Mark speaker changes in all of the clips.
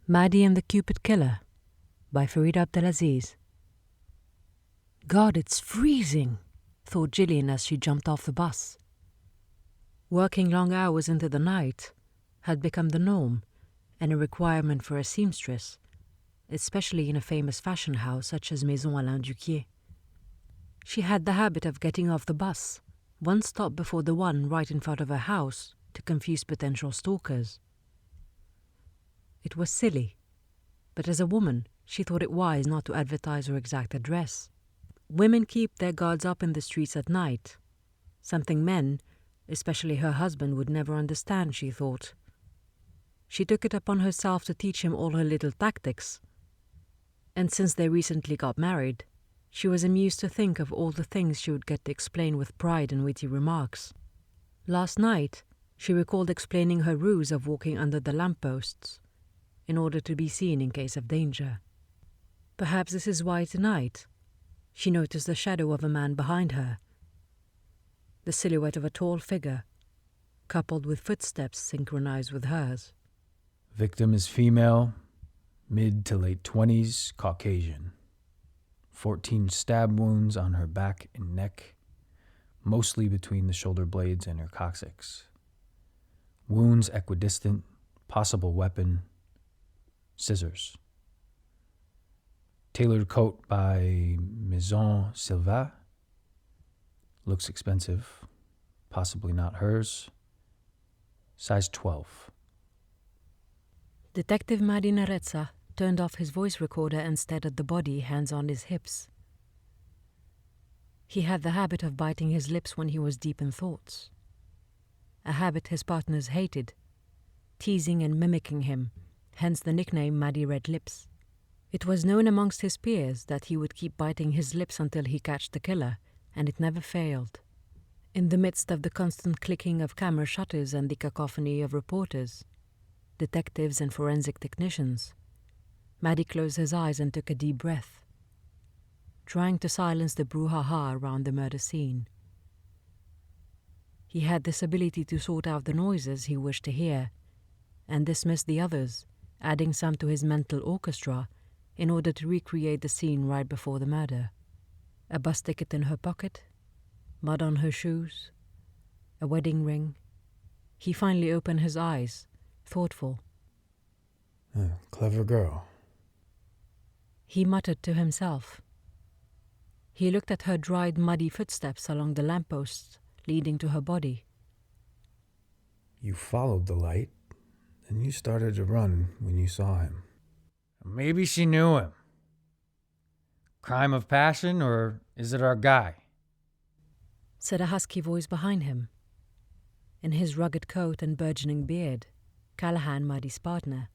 Speaker 1: Mady and the Cupid Killer by Farida Abdel Aziz. God, it's freezing, thought Jilian as she jumped off the bus. Working long hours into the night had become the norm and a requirement for a seamstress, especially in a famous fashion house such as Maison Alain Duquier. She had the habit of getting off the bus, one stop before the one right in front of her house, to confuse potential stalkers. It was silly, but as a woman, she thought it wise not to advertise her exact address. Women keep their guards up in the streets at night, something men, especially her husband, would never understand, she thought. She took it upon herself to teach him all her little tactics, and since they recently got married, she was amused to think of all the things she would get to explain with pride and witty remarks. Last night, she recalled explaining her ruse of walking under the lampposts, in order to be seen in case of danger. Perhaps this is why tonight she noticed the shadow of a man behind her, the silhouette of a tall figure, coupled with footsteps synchronized with hers.
Speaker 2: Victim is female, mid to late 20s, Caucasian. 14 stab wounds on her back and neck, mostly between the shoulder blades and her coccyx. Wounds equidistant, possible weapon, scissors. Tailored coat by Maison Alain. Looks expensive, possibly not hers. Size 12.
Speaker 1: Detective Mady turned off his voice recorder and stared at the body, hands on his hips. He had the habit of biting his lips when he was deep in thoughts, a habit his partners hated, teasing and mimicking him, hence the nickname Mady Red Lips. It was known amongst his peers that he would keep biting his lips until he catched the killer, and it never failed. In the midst of the constant clicking of camera shutters and the cacophony of reporters, detectives and forensic technicians, Mady closed his eyes and took a deep breath, trying to silence the brouhaha around the murder scene. He had this ability to sort out the noises he wished to hear and dismiss the others, adding some to his mental orchestra in order to recreate the scene right before the murder. A bus ticket in her pocket, mud on her shoes, a wedding ring. He finally opened his eyes, thoughtful.
Speaker 2: Clever girl.
Speaker 1: He muttered to himself. He looked at her dried, muddy footsteps along the lampposts leading to her body.
Speaker 2: You followed the light, and you started to run when you saw him. Maybe she knew him. Crime of passion, or is it our guy?
Speaker 1: Said a husky voice behind him. In his rugged coat and burgeoning beard, Callahan, Mady's partner,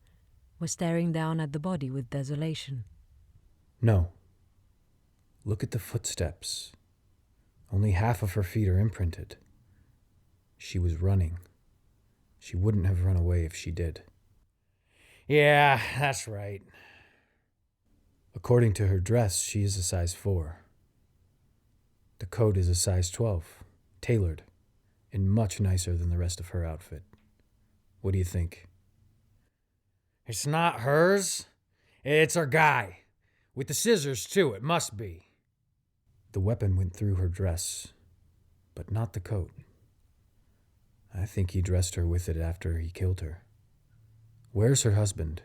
Speaker 1: was staring down at the body with desolation.
Speaker 2: No. Look at the footsteps. Only half of her feet are imprinted. She was running. She wouldn't have run away if she did. Yeah, that's right. According to her dress, she is a size 4. The coat is a size 12, tailored, and much nicer than the rest of her outfit. What do you think? It's not hers. It's our guy. With the scissors, too, it must be. The weapon went through her dress, but not the coat. I think he dressed her with it after he killed her. Where's her husband?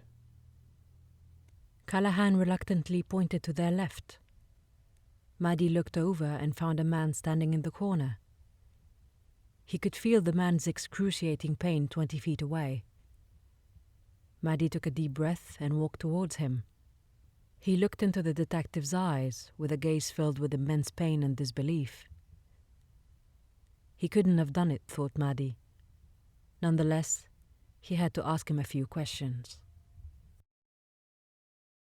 Speaker 1: Callahan reluctantly pointed to their left. Mady looked over and found a man standing in the corner. He could feel the man's excruciating pain 20 feet away. Mady took a deep breath and walked towards him. He looked into the detective's eyes with a gaze filled with immense pain and disbelief. He couldn't have done it, thought Mady. Nonetheless, he had to ask him a few questions.